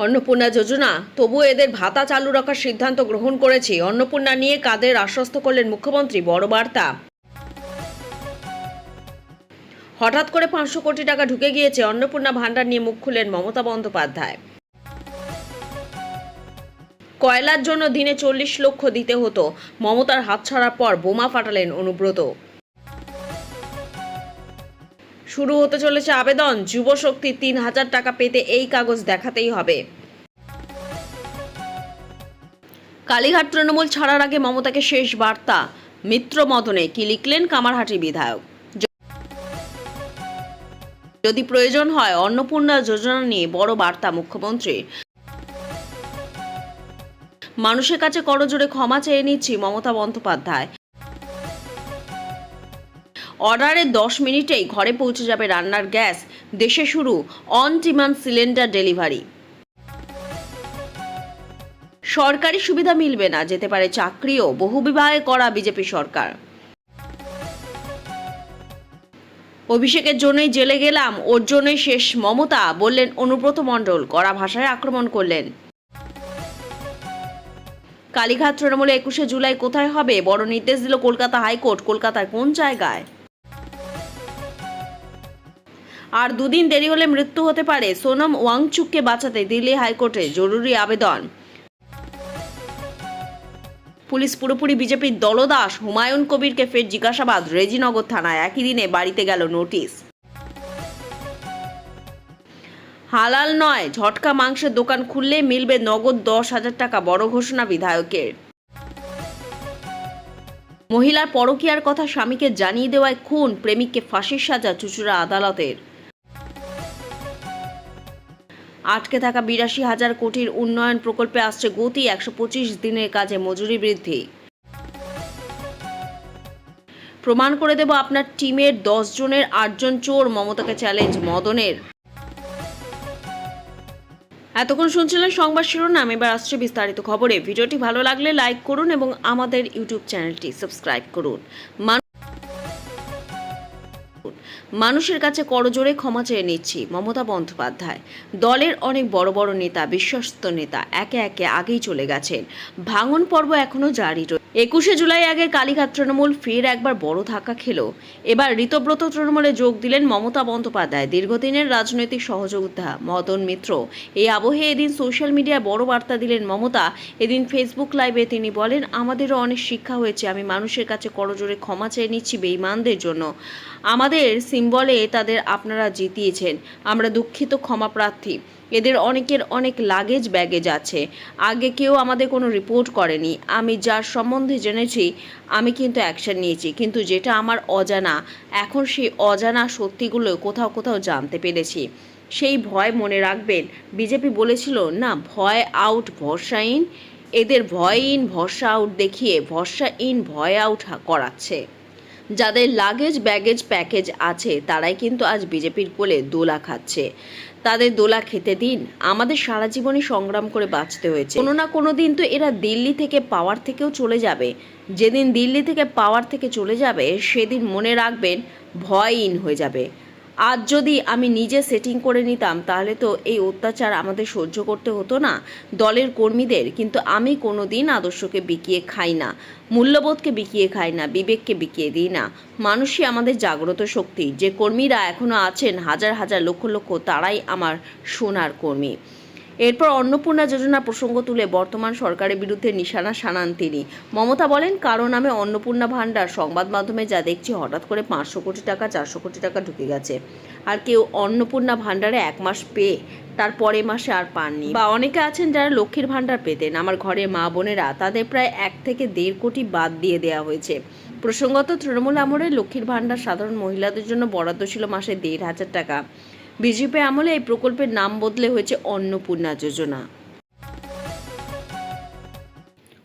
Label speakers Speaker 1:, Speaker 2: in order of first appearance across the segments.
Speaker 1: অন্নপূর্ণা যোজনা, তবুও এদের ভাতা চালু রাখার সিদ্ধান্ত গ্রহণ করেছি। অন্নপূর্ণা নিয়ে কাদের আশ্বস্ত করলেন মুখ্যমন্ত্রী, বড় বার্তা। হঠাৎ করে 500 কোটি টাকা ঢুকে গিয়েছে, অন্নপূর্ণা ভান্ডার নিয়ে মুখ খুললেন মমতা বন্দ্যোপাধ্যায়। কয়লার জন্য দিনে 40 লক্ষ দিতে হতো, মমতার হাত ছাড়ার পর বোমা ফাটালেন অনুব্রত। শুরু হতে চলেছে আবেদন, যুবশক্তি 3000 টাকা পেতে এই কাগজ দেখাতেই হবে। কালীঘাট তৃণমূল ছাড়ার আগে মমতাকে শেষ বার্তা, মিত্র মদনে কি লিখলেন কামারহাটি বিধায়ক। যদি প্রয়োজন হয় অন্নপূর্ণা যোজনা নিয়ে বড় বার্তা মুখ্যমন্ত্রীর। মানুষের কাছে করজোড়ে ক্ষমা চেয়ে নিচ্ছি, মমতা বন্দ্যোপাধ্যায়। অর্ডারের 10 মিনিটেই ঘরে পৌঁছে যাবে রান্নার গ্যাস, দেশে শুরু অন ডিমান্ড সিলিন্ডার ডেলিভারি। সরকারি সুবিধা মিলবে না, যেতে পারে চাকরিও, বহুবিবাহে করা বিজেপি সরকার। অভিষেকের জন্যই জেলে গেলাম, ওর জন্যই শেষ মমতা, বললেন অনুব্রত মণ্ডল, কড়া ভাষায় আক্রমণ করলেন। কালীঘাট তৃণমূলে 21শে জুলাই কোথায় হবে, বড় নির্দেশ দিল কলকাতা হাইকোর্ট। কলকাতার কোন জায়গায়? আর দুদিন দেরি হলে মৃত্যু হতে পারে, সোনম ওয়াংচুককে বাঁচাতে দিল্লি হাইকোর্টে জরুরি আবেদন। পুলিশ পুরোপুরি বিজেপির দলদাস, হুমায়ুন কবিরকে ফের জিজ্ঞাসাবাদ রেজিনগর থানায়, একই দিনে বাড়িতে গেল নোটিশ। হালাল নয়, ঝটকা মাংসের দোকান খুললে মিলবে নগদ 10,000 টাকা, বড় ঘোষণা বিধায়কের। মহিলার পরকীয়ার কথা স্বামীকে জানিয়ে দেওয়ায় খুন, প্রেমিককে ফাঁসির সাজা চুঁচুড়া আদালতের। আটকে থাকা 82,000 কোটির উন্নয়ন প্রকল্পে আসছে গতি, 125 দিনের কাজে মজুরি বৃদ্ধি। প্রমাণ করে দেব আপনার টিমের 10 জনের 8 জন চোর, মমতাকে চ্যালেঞ্জ মদনের। এতক্ষণ শুনছিলেন সংবাদ শিরোনাম, এবার আসছে বিস্তারিত খবরে। ভিডিওটি ভালো লাগলে লাইক করুন এবং আমাদের ইউটিউব চ্যানেলটি সাবস্ক্রাইব করুন। মানুষের কাছে করজোড়ে ক্ষমা চেয়ে নিচ্ছি, মমতা বন্দ্যোপাধ্যায়। দলের অনেক বড় বড় নেতা, বিশ্বস্ত নেতা একে একে আগেই চলে গেছেন, ভাঙন পর্ব এখনো জারি। 21শে জুলাই আগে কালীঘাট তৃণমূল ফের একবার বড় ধাক্কা খেল। এবার ঋতব্রত তৃণমূলে যোগ দিলেন মমতা বন্দ্যোপাধ্যায়, দীর্ঘদিনের রাজনৈতিক সহযোগিতা মদন মিত্র। এই আবহে এদিন সোশ্যাল মিডিয়ায় বড় বার্তা দিলেন মমতা। এদিন ফেসবুক লাইভে তিনি বলেন, আমাদেরও অনেক শিক্ষা হয়েছে, আমি মানুষের কাছে করজোড়ে ক্ষমা চেয়ে নিচ্ছি বেঈমানদের জন্য। আমাদের সিম্বলে তাদের আপনারা জিতিয়েছেন, আমরা দুঃখিত, ক্ষমা প্রার্থী। এদের অনেকের অনেক লাগেজ ব্যাগেজ আছে, আগে কেউ আমাদের কোনো রিপোর্ট করেনি। আমি যার সম্বন্ধে জেনেছি আমি কিন্তু অ্যাকশন নিয়েছি, কিন্তু যেটা আমার অজানা, এখন সেই অজানা সত্যিগুলো কোথাও কোথাও জানতে পেরেছি। সেই ভয় মনে রাখবেন। বিজেপি বলেছিল না, ভয় আউট ভরসা ইন, এদের ভয় ইন ভরসা আউট দেখিয়ে ভরসা ইন ভয় আউট করাচ্ছে। যাদের লাগেজ ব্যাগেজ প্যাকেজ আছে তারাই কিন্তু আজ বিজেপির কোলে দোলা খাচ্ছে। তাদের দোলা খেতে দিন, আমাদের সারা জীবনে সংগ্রাম করে বাঁচতে হয়েছে। কোনো না কোনো দিন তো এরা দিল্লি থেকে পাওয়ার থেকেও চলে যাবে। যেদিন দিল্লি থেকে পাওয়ার থেকে চলে যাবে সেদিন মনে রাখবেন ভয় ইন হয়ে যাবে। আজ যদি আমি নিজে সেটিং করে নিতাম তাহলে তো এই অত্যাচার আমাদের সহ্য করতে হতো না, দলের কর্মীদের। কিন্তু আমি কোনো দিন আদর্শকে বিকিয়ে খাই না, মূল্যবোধকে বিকিয়ে খাই না, বিবেককে বিকিয়ে দিই না। মানুষই আমাদের জাগ্রত শক্তি। যে কর্মীরা এখনও আছেন হাজার হাজার লক্ষ লক্ষ, তারাই আমার সোনার কর্মী। এরপর অন্নপূর্ণা যোজনা প্রসঙ্গ তুলে বর্তমান সরকারের বিরুদ্ধে নিশানা সানান তিনি। মমতা বলেন, কারো নামে অন্নপূর্ণা ভান্ডার, সংবাদ মাধ্যমে যা দেখছি হঠাৎ করে 500 কোটি টাকা 400 কোটি টাকা ঢুকে গেছে। আর কেউ অন্নপূর্ণা ভান্ডারে 1 মাস পেয়ে তার পরের মাসে আর পাননি, বা অনেকে আছেন যারা লক্ষ্মীর ভান্ডার পেতেন। আমার ঘরের মা বোনেরা, তাদের প্রায় 1 থেকে 1.5 কোটি বাদ দিয়ে দেওয়া হয়েছে। প্রসঙ্গত, তৃণমূল আমলে লক্ষ্মীর ভান্ডার সাধারণ মহিলাদের জন্য বরাদ্দ ছিল মাসে 1,500 টাকা। বিজেপি আমলে এই প্রকল্পের নাম বদলে হয়েছে অন্নপূর্ণা যোজনা।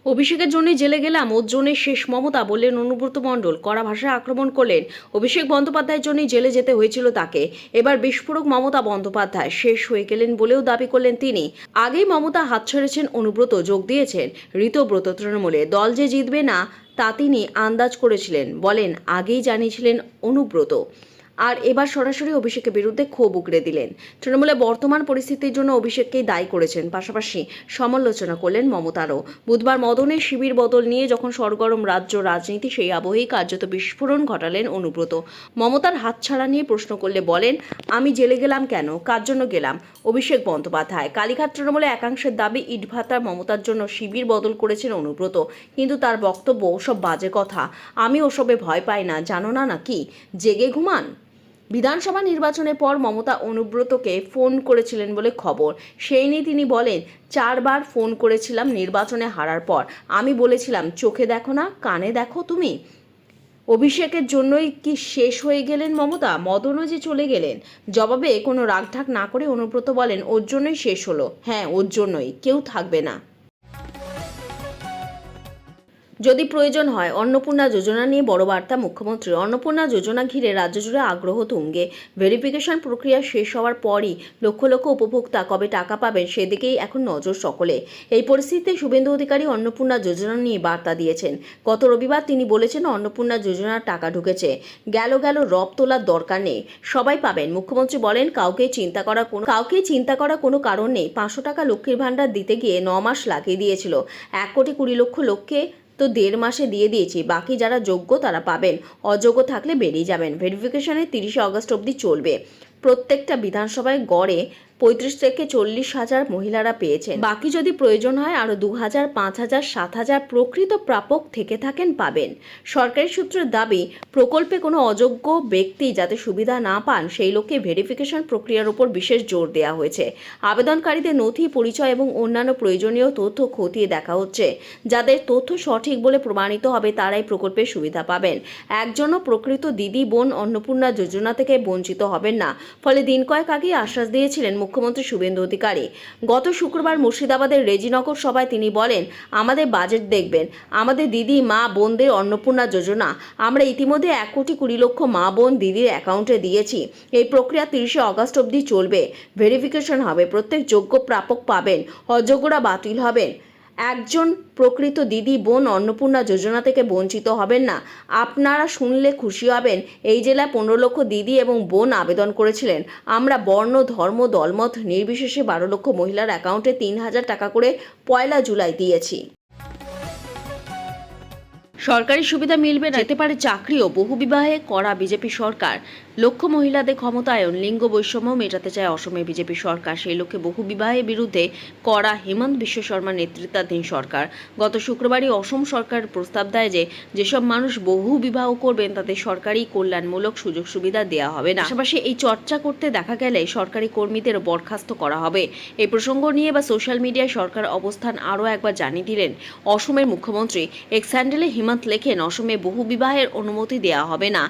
Speaker 1: অভিষেকের জন্য জেলে গেলাম, ওর জন্য শেষ মমতা, বললেন অনুব্রত মণ্ডল। কড়া ভাষায় আক্রমণ করলেন। অভিষেক বন্দ্যোপাধ্যায়ের জন্যই জেলে যেতে হয়েছিল তাকে, এবার বিস্ফোরক মমতা বন্দ্যোপাধ্যায় শেষ হয়ে গেলেন বলেও দাবি করলেন তিনি। আগেই মমতা হাত ছেড়েছেন, অনুব্রত যোগ দিয়েছেন ঋতব্রত তৃণমূলে। দল যে জিতবে না তা তিনি আন্দাজ করেছিলেন, বলেন আগেই জানিয়েছিলেন অনুব্রত। আর এবার সরাসরি অভিষেকের বিরুদ্ধে ক্ষোভ উগরে দিলেন। তৃণমূলে বর্তমান পরিস্থিতির জন্য অভিষেককেই দায়ী করেছেন, পাশাপাশি সমালোচনা করলেন মমতারও। বুধবার মদনের শিবির বদল নিয়ে যখন সরগরম রাজ্য রাজনীতি, সেই আবহেই কার্যত বিস্ফোরণ ঘটালেন অনুব্রত। মমতার হাতছাড়া নিয়ে প্রশ্ন করলে বলেন, আমি জেলে গেলাম কেন, কার জন্য গেলাম? অভিষেক বন্দ্যোপাধ্যায়। কালীঘাট তৃণমূলে একাংশের দাবি ইটভাটার মমতার জন্য শিবির বদল করেছেন অনুব্রত, কিন্তু তার বক্তব্য ওসব বাজে কথা, আমি ওসবে ভয় পাই না, জানো না নাকি, জেগে ঘুমান। বিধানসভা নির্বাচনের পর মমতা অনুব্রতকে ফোন করেছিলেন বলে খবর। সেই নিয়ে তিনি বলেন, 4 বার ফোন করেছিলাম নির্বাচনে হারার পর। আমি বলেছিলাম, চোখে দেখো না, কানে দেখো তুমি। অভিষেকের জন্যই কি শেষ হয়ে গেলেন মমতা? মদনও যে চলে গেলেন। জবাবে কোনো রাগঢাক না করে অনুব্রত বলেন, ওর জন্যই শেষ হলো। হ্যাঁ, ওর জন্যই, কেউ থাকবে না। যদি প্রয়োজন হয় অন্নপূর্ণা যোজনা নিয়ে বড় বার্তা মুখ্যমন্ত্রী। অন্নপূর্ণা যোজনা ঘিরে রাজ্য জুড়ে আগ্রহ তুঙ্গে। ভেরিফিকেশন প্রক্রিয়া শেষ হওয়ার পরই লক্ষ লক্ষ উপভোক্তা কবে টাকা পাবেন সেদিকেই এখন নজর সকলে। এই পরিস্থিতিতে শুভেন্দু অধিকারী অন্নপূর্ণা যোজনা নিয়ে বার্তা দিয়েছেন। গত রবিবার তিনি বলেছেন, অন্নপূর্ণা যোজনার টাকা ঢুকেছে, গেল রব তোলার দরকার নেই, সবাই পাবেন। মুখ্যমন্ত্রী বলেন, কাউকে চিন্তা করার কোনো কারণ নেই। 500 টাকা লক্ষ্মীর ভাণ্ডার দিতে গিয়ে 9 মাস লাগিয়ে দিয়েছিল। 1,20,00,000 লোককে তো 1.5 মাসে দিয়ে দিয়েছি, বাকি যারা যোগ্য তারা পাবেন, অযোগ্য থাকলে বেরিয়ে যাবেন। ভেরিফিকেশনে 30 আগস্ট অবধি চলবে। প্রত্যেকটা বিধানসভায় গড়ে 35 থেকে 40 হাজার মহিলারা পেয়েছেন। বাকি যদি প্রয়োজন হয় আরও 2,000, 5,000, 7,000 প্রকৃত প্রাপক থেকে থাকেন পাবেন। সরকারি সূত্রের দাবি, প্রকল্পে কোনো অযোগ্য ব্যক্তি যাতে সুবিধা না পান সেই লক্ষ্যে ভেরিফিকেশন প্রক্রিয়ার উপর বিশেষ জোর দেওয়া হয়েছে। আবেদনকারীদের নথি, পরিচয় এবং অন্যান্য প্রয়োজনীয় তথ্য খতিয়ে দেখা হচ্ছে। যাদের তথ্য সঠিক বলে প্রমাণিত হবে তারাই প্রকল্পের সুবিধা পাবেন। একজনও প্রকৃত দিদি বোন অন্নপূর্ণা যোজনা থেকে বঞ্চিত হবেন না। ফলে দিন কয়েক আগেই আশ্বাস দিয়েছিলেন মুখ্যমন্ত্রী শুভেন্দু অধিকারী। গত শুক্রবার মুর্শিদাবাদের রেজিনগর সভায় তিনি বলেন, আমাদের বাজেট দেখবেন, আমাদের দিদি মা বোনদের অন্নপূর্ণা যোজনা আমরা ইতিমধ্যে 1,20,00,000 মা বোন দিদির অ্যাকাউন্টে দিয়েছি। এই প্রক্রিয়া 30 আগস্ট অবধি চলবে। ভেরিফিকেশন হবে, প্রত্যেক যোগ্য প্রাপক পাবেন, অযোগ্যরা বাতিল হবেন। একজন প্রকৃত দিদি বোন অন্নপূর্ণা যোজনা থেকে বঞ্চিত হবেন না। আপনারা শুনলে খুশি হবেন, এই জেলায় 15 লক্ষ দিদি এবং বোন আবেদন করেছিলেন। আমরা বর্ণ, ধর্ম, দলমত নির্বিশেষে 12 লক্ষ মহিলার অ্যাকাউন্টে 3,000 টাকা করে 1 জুলাই দিয়েছি। সরকারি সুবিধা মিলবে না, যেতে পারে চাকরিও। বহুবিবাহে করা বিজেপি সরকার। লক্ষ্য মহিলাদের ক্ষমতায়ন, লিঙ্গ বৈষম্য মেটাতে চায় অসমের বিজেপি সরকার। সেই লক্ষ্যে বহুবিবাহের বিরুদ্ধে কড়া হেমন্ত বিশ্ব শর্মার নেতৃত্বাধীন সরকার গত শুক্রবারই অসম সরকার প্রস্তাব দেয় যে যেসব মানুষ বহু বিবাহ করবেন তাদের সরকারি কল্যাণমূলক সুযোগ সুবিধা দেওয়া হবে না। পাশাপাশি এই চর্চা করতে দেখা গেলে সরকারি কর্মীদেরও বরখাস্ত করা হবে। এই প্রসঙ্গ নিয়ে বা সোশ্যাল মিডিয়ায় সরকার অবস্থান আরও একবার জানিয়ে দিলেন অসমের মুখ্যমন্ত্রী। এক্স হ্যান্ডেলে হেমন্ত লেখেন, অসমে বহু বিবাহের অনুমতি দেওয়া হবে না।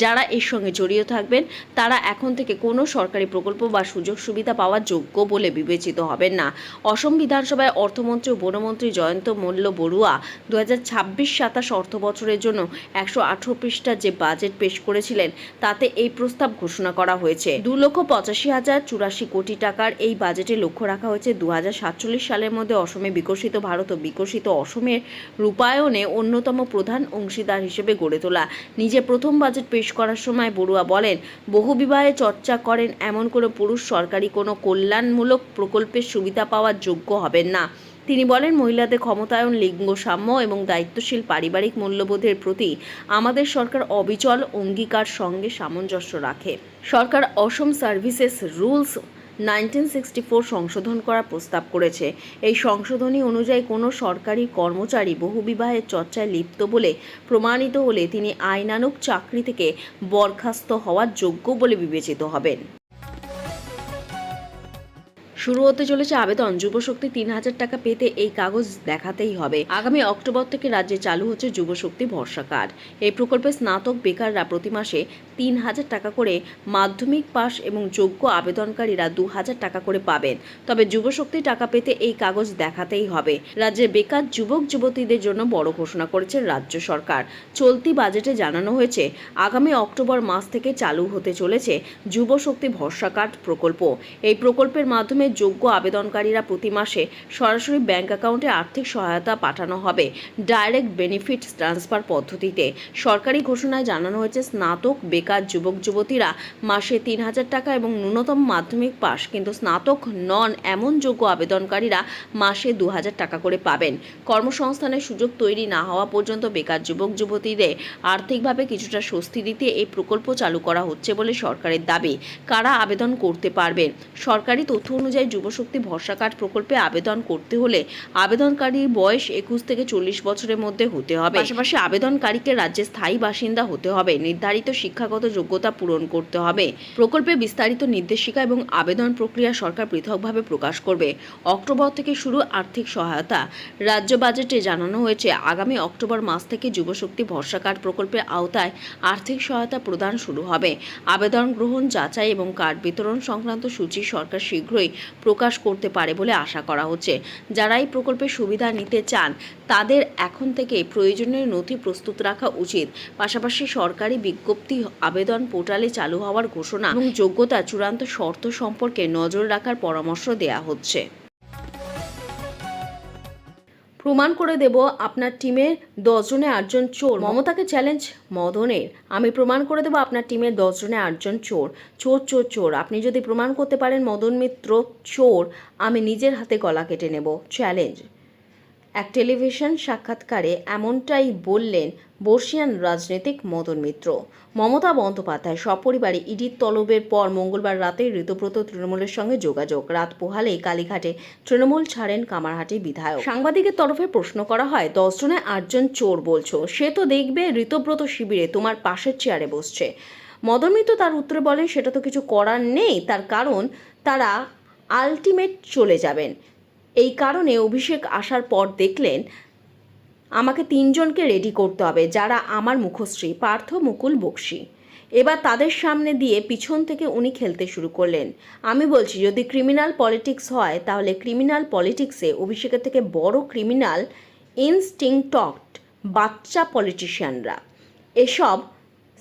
Speaker 1: যারা এর সঙ্গে জড়িত থাকবেন তারা এখন থেকে কোনো সরকারি প্রকল্প বা সুযোগ সুবিধা পাওয়ার যোগ্য বলে বিবেচিত হবেন না। অসম বিধানসভায় অর্থমন্ত্রী ও বনমন্ত্রী জয়ন্ত মল্ল বড়ুয়া 2026-27 অর্থ বছরের জন্য 118 পৃষ্ঠার যে বাজেট পেশ করেছিলেন তাতে এই প্রস্তাব ঘোষণা করা হয়েছে। 2,85,084 কোটি টাকার এই বাজেটে লক্ষ্য রাখা হয়েছে 2047 সালের মধ্যে অসমে বিকশিত ভারত ও বিকশিত অসমের রূপায়ণে অন্যতম প্রধান অংশীদার হিসেবে গড়ে তোলা। নিজে প্রথম বাজেট পেশ করার সময় বড়ুয়া বলেন, বহুবিবাহে চর্চা করেন এমন কোনো পুরুষ সরকারি কোনো কল্যাণমূলক প্রকল্পের সুবিধা পাওয়ার যোগ্য হবেন না। তিনি বলেন, মহিলাদের ক্ষমতায়ন, লিঙ্গ সাম্য এবং দায়িত্বশীল পারিবারিক মূল্যবোধের প্রতি আমাদের সরকার অবিচল অঙ্গীকার সঙ্গে সামঞ্জস্য রাখে। সরকার অসম সার্ভিসেস রুলস 1964 সংশোধন করার প্রস্তাব করেছে। এই সংশোধনী অনুযায়ী কোনো সরকারি কর্মচারী বহুবিবাহের চর্চায় লিপ্ত বলে প্রমাণিত হলে তিনি আইনানুগ চাকরি থেকে বরখাস্ত হওয়ার যোগ্য বলে বিবেচিত হবেন। শুরু হতে চলেছে আবেদন। যুবশক্তি 3,000 টাকা পেতে এই কাগজ দেখাতেই হবে। আগামী অক্টোবর থেকে রাজ্যে চালু হচ্ছে যুবশক্তি ভরসা কার্ড। এই প্রকল্পে স্নাতক বেকাররা প্রতি মাসে 3,000 টাকা করে, মাধ্যমিক পাস এবং যোগ্য আবেদনকারীরা 2,000 টাকা করে পাবেন। তবে যুবশক্তি টাকা পেতে এই কাগজ দেখাতেই হবে। রাজ্যের বেকার যুবক যুবতীদের জন্য বড় ঘোষণা করেছে রাজ্য সরকার। চলতি বাজেটে জানানো হয়েছে আগামী অক্টোবর মাস থেকে চালু হতে চলেছে যুবশক্তি ভরসা কার্ড প্রকল্প। এই প্রকল্পের মাধ্যমে যোগ্য আবেদনকারীরা প্রতি মাসে সরাসরি ব্যাংক অ্যাকাউন্টে আর্থিক সহায়তা পাঠানো হবে ডাইরেক্ট বেনিফিট ট্রান্সফার পদ্ধতিতে। সরকারি ঘোষণায় জানানো হয়েছে, স্নাতক বেকার যুবক যুবতীরা মাসে 3,000 টাকা এবং ন্যূনতম মাধ্যমিক পাস কিন্তু স্নাতক নন এমন যোগ্য আবেদনকারীরা মাসে 2,000 টাকা করে পাবেন। কর্মসংস্থানের সুযোগ তৈরি না হওয়া পর্যন্ত বেকার যুবক যুবতীদের আর্থিকভাবে কিছুটা স্বস্তি দিতে এই প্রকল্প চালু করা হচ্ছে বলে সরকারের দাবি। কারা আবেদন করতে পারবেন? সরকারি তথ্য অনুযায়ী যুবশক্তি ভরসা কার্ড প্রকল্পে আবেদন করতে হলে আবেদনকারীর বয়স 21 থেকে 40 বছরের মধ্যে হতে হবে। পাশাপাশি আবেদনকারীকে রাজ্যের স্থায়ী বাসিন্দা হতে হবে, নির্ধারিত শিক্ষাগত যোগ্যতা পূরণ করতে হবে। প্রকল্পে বিস্তারিত নির্দেশিকা এবং আবেদন প্রক্রিয়া সরকার পৃথকভাবে প্রকাশ করবে। অক্টোবর থেকে শুরু আর্থিক সহায়তা। রাজ্য বাজেটে জানানো হয়েছে, আগামী অক্টোবর মাস থেকে যুবশক্তি ভরসা কার্ড প্রকল্পের আওতায় আর্থিক সহায়তা প্রদান শুরু হবে। আবেদন গ্রহণ, যাচাই এবং কার্ড বিতরণ সংক্রান্ত সূচি সরকার শীঘ্রই প্রকাশ করতে পারে বলে আশা করা হচ্ছে। যারা এই প্রকল্পের সুবিধা নিতে চান তাদের এখন থেকে প্রয়োজনীয় নথি প্রস্তুত রাখা উচিত। পাশাপাশি সরকারি বিজ্ঞপ্তি, আবেদন পোর্টালে চালু হওয়ার ঘোষণা এবং যোগ্যতা চূড়ান্ত শর্ত সম্পর্কে নজর রাখার পরামর্শ দেওয়া হচ্ছে। প্রমাণ করে দেব আপনার টিমের 10 জনে 8 জন চোর। মমতাকে চ্যালেঞ্জ মদনের। আমি প্রমাণ করে দেব আপনার টিমের 10 জনে 8 জন চোর। চোর চোর চোর। আপনি যদি প্রমাণ করতে পারেন মদন মিত্র চোর, আমি নিজের হাতে গলা কেটে নেব। চ্যালেঞ্জ। এক টেলিভিশন সাক্ষাৎকারে এমনটাই বললেন বর্ষিয়ান রাজনীতিক মদন মিত্র। মমতা বন্দ্যোপাধ্যায় সপরিবারে ইডির তলবের পর মঙ্গলবার রাতে ঋতব্রত তৃণমূলের সঙ্গে যোগাযোগ। রাত পোহালেই কালীঘাটে তৃণমূল ছাড়েন কামারহাটি বিধায়ক। সাংবাদিকের তরফে প্রশ্ন করা হয়, 10 জনে 8 জন চোর বলছো, সে তো দেখবে ঋতব্রত শিবিরে তোমার পাশের চেয়ারে বসছে। মদন মিত্র তার উত্তরে বলেন, সেটা তো কিছু করার নেই, তার কারণ তারা আলটিমেট চলে যাবেন। এই কারণে অভিষেক আসার পর দেখলেন আমাকে 3 জনকে রেডি করতে হবে, যারা আমার মুখশ্রী, পার্থ, মুকুল, বক্সী। এবার তাদের সামনে দিয়ে পিছন থেকে উনি খেলতে শুরু করলেন। আমি বলছি, যদি ক্রিমিনাল পলিটিক্স হয় তাহলে ক্রিমিনাল পলিটিক্সে অভিষেকের থেকে বড় ক্রিমিনাল ইনস্টিংক্টড বাচ্চা পলিটিশিয়ানরা। এসব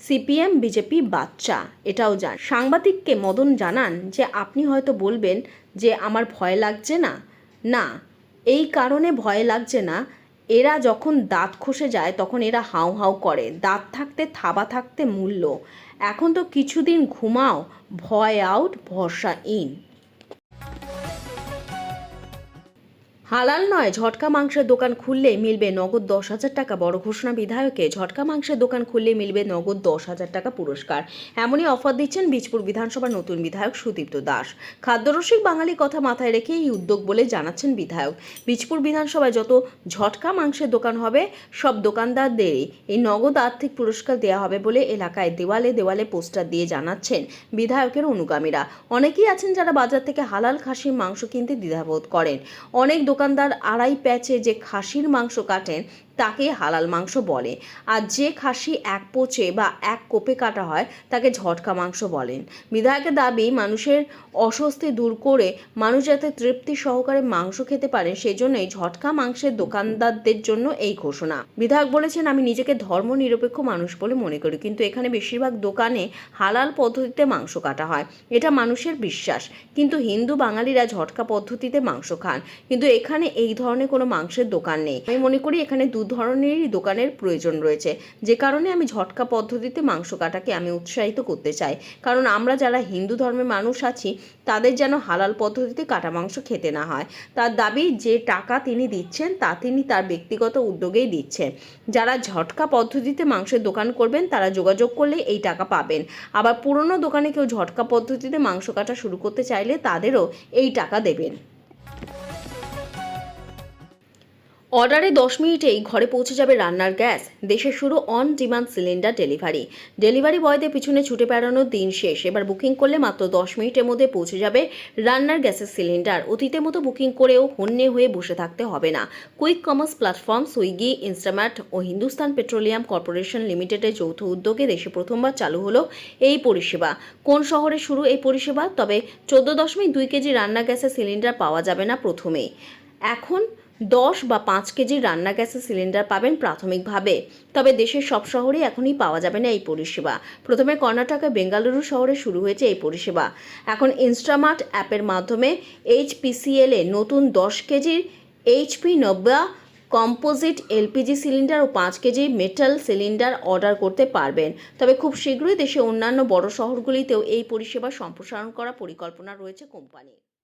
Speaker 1: সিপিএম বিজেপি বাচ্চা, এটাও জান। সাংবাদিককে মদন জানান যে আপনি হয়তো বলবেন যে আমার ভয় লাগছে না। না, এই কারণে ভয় লাগছে না, এরা যখন দাঁত খসে যায় তখন এরা হাউ হাউ করে। দাঁত থাকতে থাবা থাকতে মূল্য। এখন তো কিছুদিন ঘুমাও, ভয় আউট, ভরসা ইন। হালাল নয়, ঝটকা মাংসের দোকান খুললে মিলবে নগদ 10,000 টাকা। বড় ঘোষণা বিধায়কের। ঝটকা মাংসের দোকান খুললে মিলবে নগদ 10,000 টাকা পুরস্কার। এমনই অফার দিচ্ছেন বীজপুর বিধানসভার নতুন বিধায়ক সুদীপ্ত দাস। খাদ্যরসিক বাঙালির কথা মাথায় রেখে এই উদ্যোগ বলে জানাচ্ছেন বিধায়ক। বীজপুর বিধানসভায় যত ঝটকা মাংসের দোকান হবে সব দোকানদারদেরই এই নগদ আর্থিক পুরস্কার দেওয়া হবে বলে এলাকায় দেওয়ালে দেওয়ালে পোস্টার দিয়ে জানাচ্ছেন বিধায়কের অনুগামীরা। অনেকেই আছেন যারা বাজার থেকে হালাল খাসির মাংস কিনতে দ্বিধাবোধ করেন। অনেক দোকানদার আড়াই প্যাচে যে খাসির মাংস কাটেন তাকে হালাল মাংস বলে, আর যে খাসি এক পোচে বা এক কোপে কাটা হয় তাকে ঝটকা মাংস বলেন। বিধায়কের দাবি, মানুষের অস্বস্তি দূর করে মানুষ যাতে তৃপ্তি সহকারে মাংস খেতে পারেন সেজন্যই ঝটকা মাংসের দোকানদারদের জন্য এই ঘোষণা। বিধায়ক বলেছেন, আমি নিজেকে ধর্ম নিরপেক্ষ মানুষ বলে মনে করি, কিন্তু এখানে বেশিরভাগ দোকানে হালাল পদ্ধতিতে মাংস কাটা হয়, এটা মানুষের বিশ্বাস। কিন্তু হিন্দু বাঙালিরা ঝটকা পদ্ধতিতে মাংস খান, কিন্তু এখানে এই ধরনের কোনো মাংসের দোকান নেই। আমি মনে করি এখানে দু ধরনেরই দোকানের প্রয়োজন রয়েছে, যে কারণে আমি ঝটকা পদ্ধতিতে মাংস কাটাকে আমি উৎসাহিত করতে চাই। কারণ আমরা যারা হিন্দু ধর্মের মানুষ আছি তাদের যেন হালাল পদ্ধতিতে কাটা মাংস খেতে না হয়। তার দাবি, যে টাকা তিনি দিচ্ছেন তা তিনি তার ব্যক্তিগত উদ্যোগেই দিচ্ছেন। যারা ঝটকা পদ্ধতিতে মাংসের দোকান করবেন তারা যোগাযোগ করলে এই টাকা পাবেন। আবার পুরনো দোকানে কেউ ঝটকা পদ্ধতিতে মাংস কাটা শুরু করতে চাইলে তাদেরও এই টাকা দেবেন। অর্ডারে 10 মিনিটেই ঘরে পৌঁছে যাবে রান্নার গ্যাস। দেশে শুরু on demand cylinder delivery. Delivery বয়দের পিছনে ছুটে বেড়ানোর দিন শেষ। এবার বুকিং করলে মাত্র 10 মিনিটের মধ্যে পৌঁছে যাবে রান্নার গ্যাসের সিলিন্ডার। অতীতের মতো বুকিং করেও হন্যে হয়ে বসে থাকতে হবে না। Quick commerce platform Swiggy, Instamart ও হিন্দুস্তান পেট্রোলিয়াম কর্পোরেশন লিমিটেডের যৌথ উদ্যোগে দেশে প্রথমবার চালু হলো এই পরিষেবা। কোন শহরে শুরু এই পরিষেবা? তবে 14.2 কেজি রান্নার গ্যাসের সিলিন্ডার পাওয়া যাবে না প্রথমেই। এখন 10 বা 5 কেজির রান্না গ্যাসের সিলিন্ডার পাবেন প্রাথমিকভাবে। তবে দেশের সব শহরেই এখনই পাওয়া যাবে না এই পরিষেবা। প্রথমে কর্ণাটকের বেঙ্গালুরু শহরে শুরু হয়েছে এই পরিষেবা। এখন ইনস্টামার্ট অ্যাপের মাধ্যমে HPCL এ নতুন 10 কেজির HP নব্বা কম্পোজিট এলপিজি সিলিন্ডার ও 5 কেজি মেটাল সিলিন্ডার অর্ডার করতে পারবেন। তবে খুব শীঘ্রই দেশে অন্যান্য বড় শহরগুলিতেও এই পরিষেবা সম্প্রসারণ করার পরিকল্পনা রয়েছে কোম্পানির।